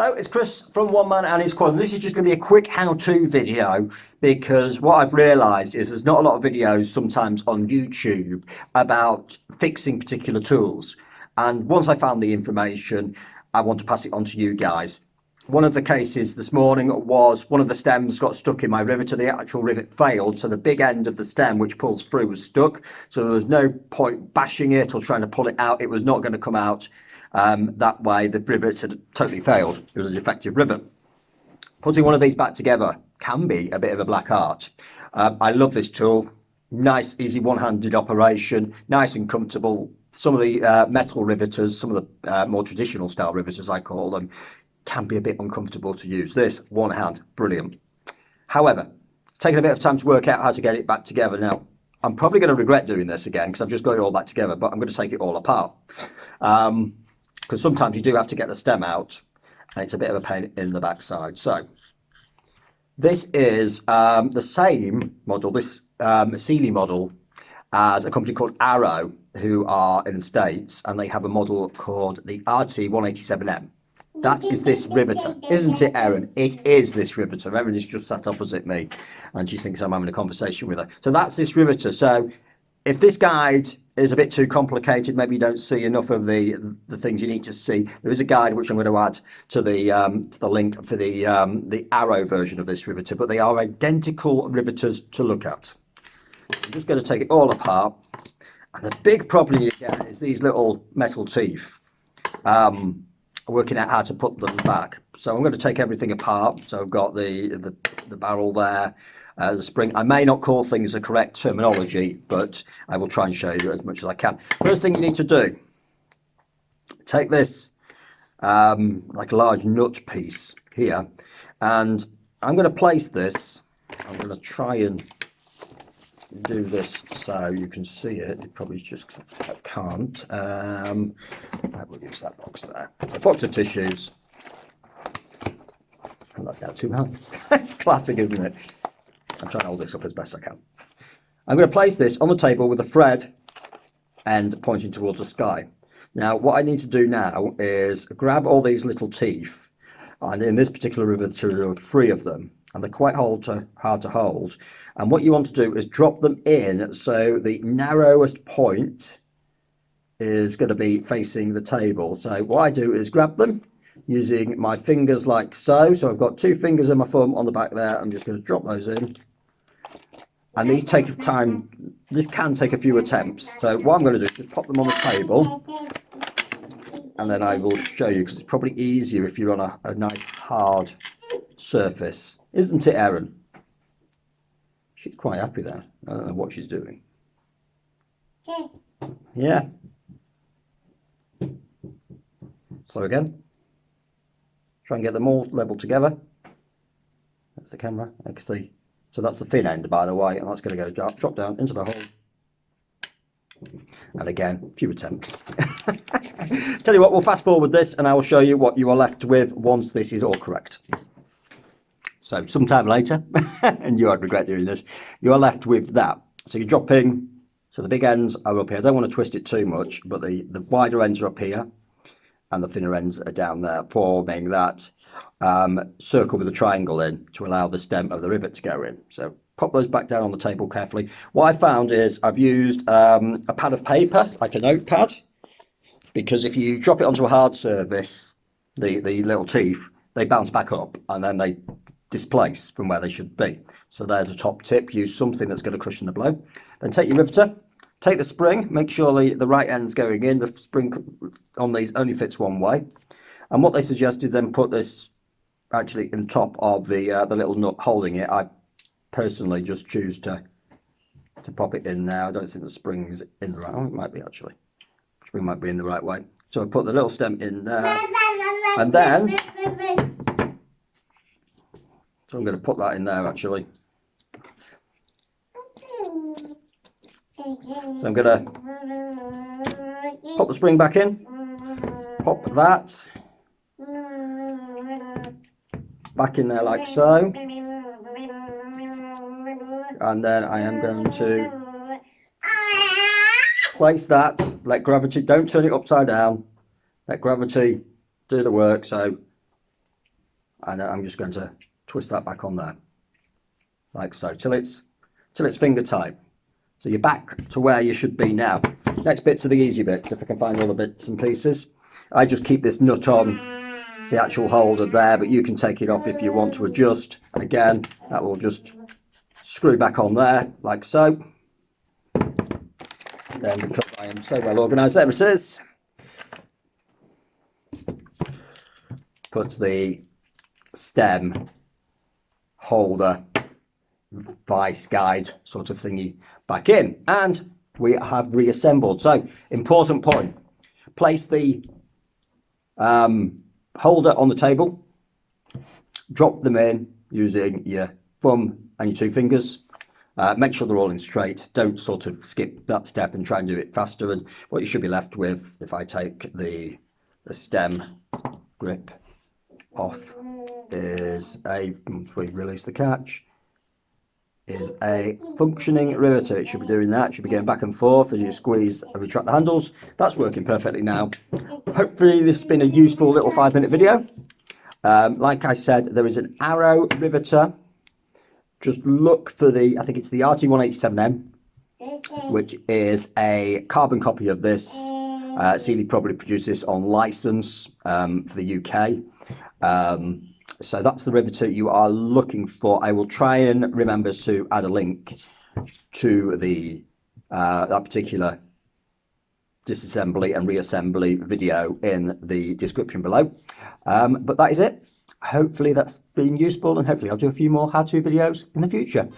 Hello, it's Chris from One Man and His Quad. This is just going to be a quick how-to video because what I've realised is there's not a lot of videos sometimes on YouTube about fixing particular tools. And once I found the information, I want to pass it on to you guys. One of the cases this morning was one of the stems got stuck in my riveter. The actual rivet failed, so the big end of the stem which pulls through was stuck. So there was no point bashing it or trying to pull it out. It was not going to come out. That way the rivet had totally failed. It was a defective rivet. Putting one of these back together can be a bit of a black art. I love this tool. Nice, easy one-handed operation, nice and comfortable. Some of the metal riveters, some of the more traditional style riveters I call them, can be a bit uncomfortable to use. This, one hand, brilliant. However, it's taken a bit of time to work out how to get it back together. Now, I'm probably going to regret doing this again because I've just got it all back together, but I'm going to take it all apart. Because sometimes you do have to get the stem out and it's a bit of a pain in the backside. So this is the same model, this Sealey model, as a company called Arrow, who are in the States, and they have a model called the RT187M. That is this riveter, isn't it, Erin? It is this riveter. Erin is just sat opposite me and she thinks I'm having a conversation with her. So that's this riveter. So if this guide is a bit too complicated, maybe you don't see enough of the things you need to see, there is a guide which I'm going to add to the link for the Arrow version of this riveter, but they are identical riveters to look at. I'm just going to take it all apart, and the big problem you get is these little metal teeth. Working out how to put them back. So I'm going to take everything apart. So I've got the barrel there, the spring. I may not call things the correct terminology, but I will try and show you as much as I can. First thing you need to do, take this like a large nut piece here, and I'm going to place this. I'm going to try and do this so you can see it. You probably just can't. I will use that box there. A box of tissues. And that's now 2 hands. It's classic, isn't it? I'm trying to hold this up as best I can. I'm going to place this on the table with the thread end pointing towards the sky. Now, what I need to do now is grab all these little teeth, and in this particular riveter there are 3 of them, and they're quite hard to hold. And what you want to do is drop them in so the narrowest point is going to be facing the table. So what I do is grab them using my fingers like so. So I've got 2 fingers and my thumb on the back there. I'm just going to drop those in. And these take time. This can take a few attempts. So what I'm going to do is just pop them on the table. And then I will show you, because it's probably easier if you're on a nice hard surface. Isn't it, Erin? She's quite happy there. I don't know what she's doing. Yeah. So again, try and get them all level together. That's the camera. I can see. So that's the thin end, by the way, and that's going to go drop down into the hole. And again, a few attempts. Tell you what, we'll fast forward this and I will show you what you are left with once this is all correct. So sometime later, and you won't regret doing this, you are left with that. So you're dropping, so the big ends are up here. I don't want to twist it too much, but the wider ends are up here and the thinner ends are down there, forming that circle with a triangle in to allow the stem of the rivet to go in. So pop those back down on the table carefully. What I found is I've used a pad of paper, like a notepad, because if you drop it onto a hard surface, the little teeth, they bounce back up and then they displace from where they should be. So there's a top tip. Use something that's going to cushion the blow. Then take your riveter, take the spring, make sure the right end's going in. The spring on these only fits one way. And what they suggested, then put this actually in top of the little nut holding it. I personally just choose to pop it in now. I don't think the spring's in the right way. It might be actually. The spring might be in the right way. So I put the little stem in there, and then so I'm going to put that in there actually. So I'm going to pop the spring back in, pop that back in there like so, and then I am going to place that, let gravity, don't turn it upside down, let gravity do the work. So and then I'm just going to twist that back on there, like so, till it's finger tight. So you're back to where you should be now. Next bits are the easy bits, if I can find all the bits and pieces. I just keep this nut on the actual holder there, but you can take it off if you want to adjust. And again, that will just screw back on there, like so. And then, because I am so well organised, there it is. Put the stem holder vice guide sort of thingy back in, and we have reassembled. So, important point, place the holder on the table, drop them in using your thumb and your two fingers. Make sure they're all in straight. Don't sort of skip that step and try and do it faster. And what you should be left with, if I take the stem grip off, is once we release the catch, is a functioning riveter. It should be doing that. It should be going back and forth as you squeeze and retract the handles. That's working perfectly now. Hopefully this has been a useful little 5-minute video. Like I said, there is an arrow riveter. Just look for the, I think it's the RT187M, which is a carbon copy of this. Sealey probably produced this on license for the UK. So that's the riveter you are looking for. I will try and remember to add a link to the that particular disassembly and reassembly video in the description below. But that is it. Hopefully that's been useful, and hopefully I'll do a few more how-to videos in the future.